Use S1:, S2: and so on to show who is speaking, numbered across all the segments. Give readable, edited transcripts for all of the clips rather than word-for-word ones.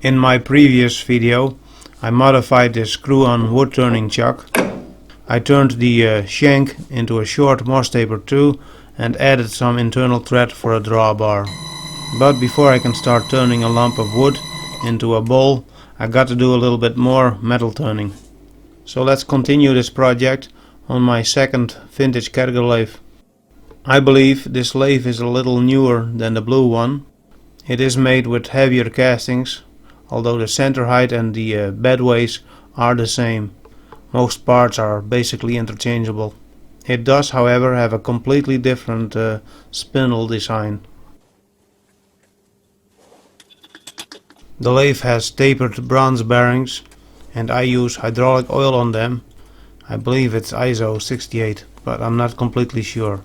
S1: In my previous video I modified this screw-on wood turning chuck. I turned the shank into a short Morse taper 2 and added some internal thread for a drawbar. But before I can start turning a lump of wood into a bowl, I got to do a little bit more metal turning. So let's continue this project on my second vintage Kerger lathe. I believe this lathe is a little newer than the blue one. It is made with heavier castings, although the center height and the bedways are the same. Most parts are basically interchangeable. It does, however, have a completely different spindle design. The lathe has tapered bronze bearings and I use hydraulic oil on them. I believe it's ISO 68, but I'm not completely sure.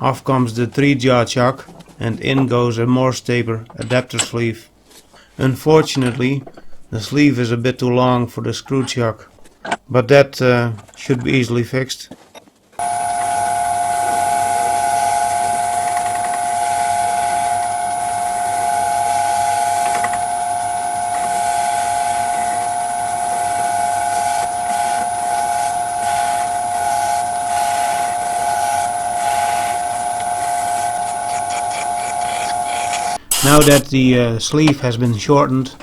S1: Off comes the 3-jaw chuck and in goes a Morse taper adapter sleeve. Unfortunately, the sleeve is a bit too long for the screw chuck, but that should be easily fixed. Now that the sleeve has been shortened,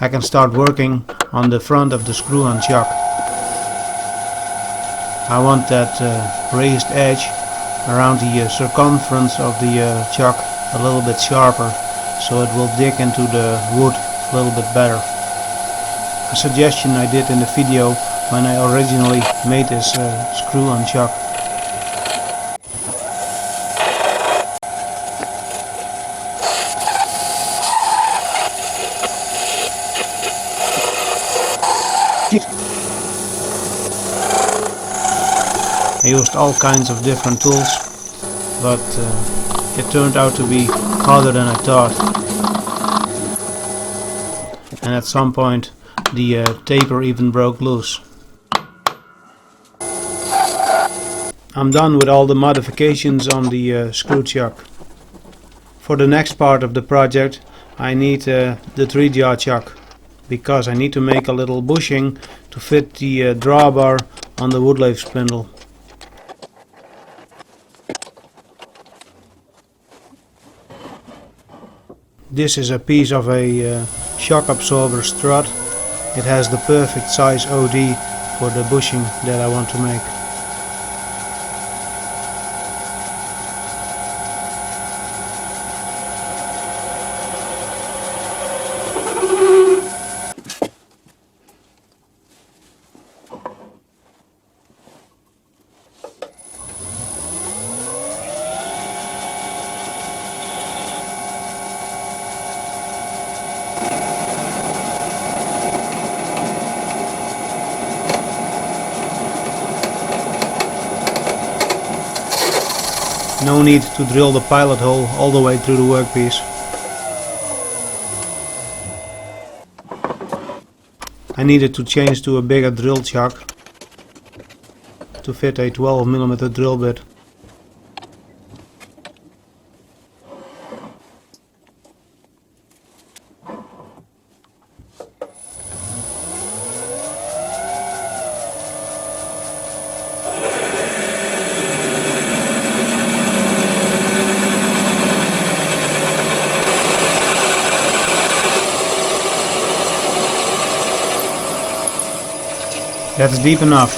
S1: I can start working on the front of the screw-on chuck. I want that raised edge around the circumference of the chuck a little bit sharper, so it will dig into the wood a little bit better. A suggestion I did in the video when I originally made this screw-on chuck. I used all kinds of different tools, but it turned out to be harder than I thought. And at some point the taper even broke loose. I'm done with all the modifications on the screw chuck. For the next part of the project I need the 3-jaw chuck, because I need to make a little bushing to fit the drawbar on the wood lathe spindle. This is a piece of a shock absorber strut. It has the perfect size OD for the bushing that I want to make. No need to drill the pilot hole all the way through the workpiece. I needed to change to a bigger drill chuck to fit a 12mm drill bit. That's deep enough.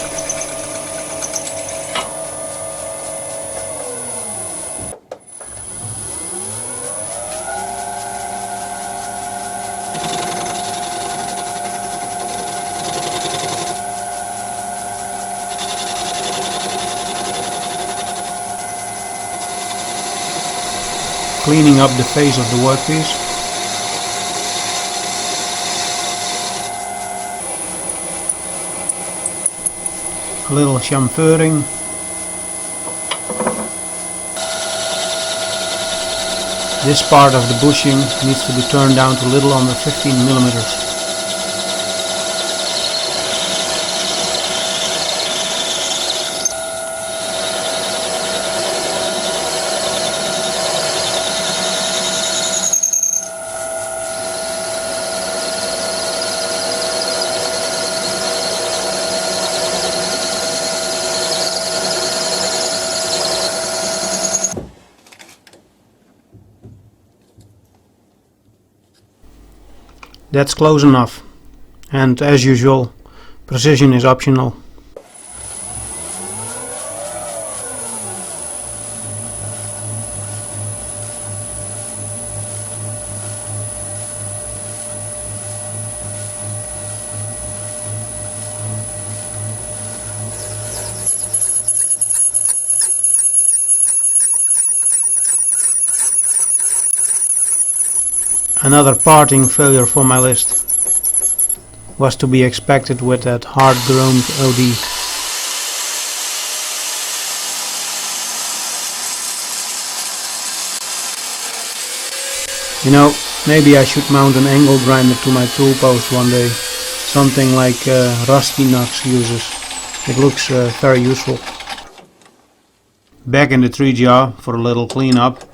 S1: Cleaning up the face of the workpiece. A little chamfering. This part of the bushing needs to be turned down to a little under 15mm. That's close enough. And as usual, precision is optional. Another parting failure for my list. Was to be expected with that hard-grown OD. You know, maybe I should mount an angle grinder to my tool post one day. Something like Rusty Knox uses. It looks very useful. Back in the tree jaw for a little cleanup.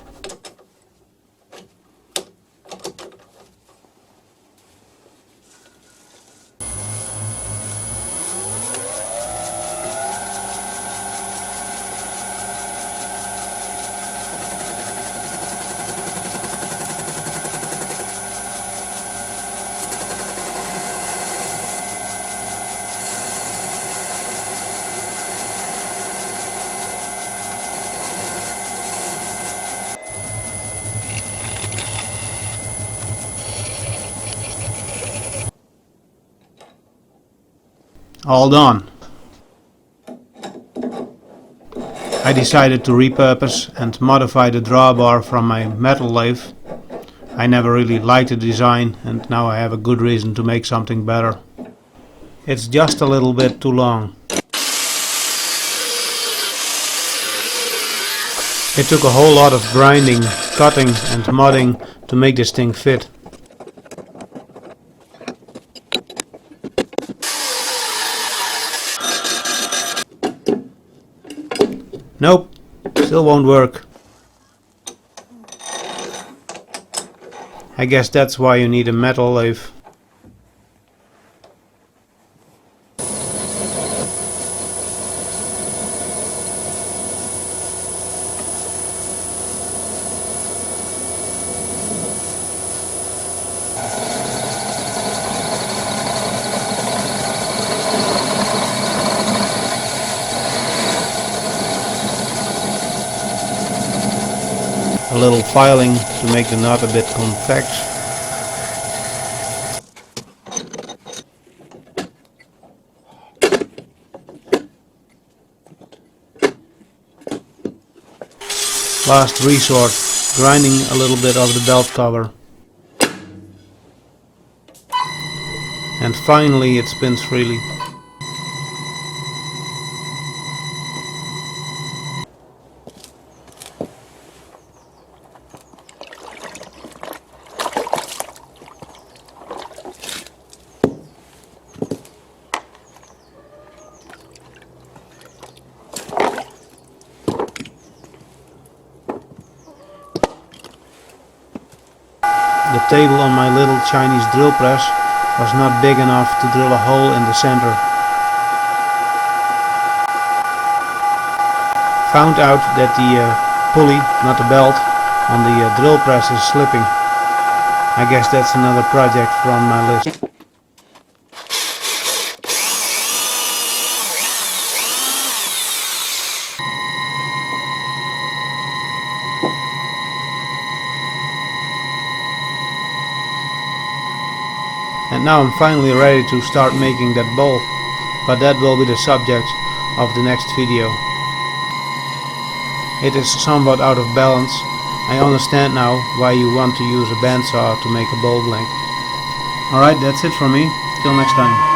S1: All done. I decided to repurpose and modify the drawbar from my metal lathe. I never really liked the design and now I have a good reason to make something better. It's just a little bit too long. It took a whole lot of grinding, cutting and modding to make this thing fit. Nope, still won't work. I guess that's why you need a metal lathe. A little filing to make the nut a bit compact. Last resort, grinding a little bit of the belt cover. And finally it spins freely. The table on my little Chinese drill press was not big enough to drill a hole in the center. Found out that the pulley, not the belt, on the drill press is slipping. I guess that's another project from my list. And now I'm finally ready to start making that bowl, but that will be the subject of the next video. It is somewhat out of balance. I understand now why you want to use a bandsaw to make a bowl blank. Alright, that's it from me. Till next time.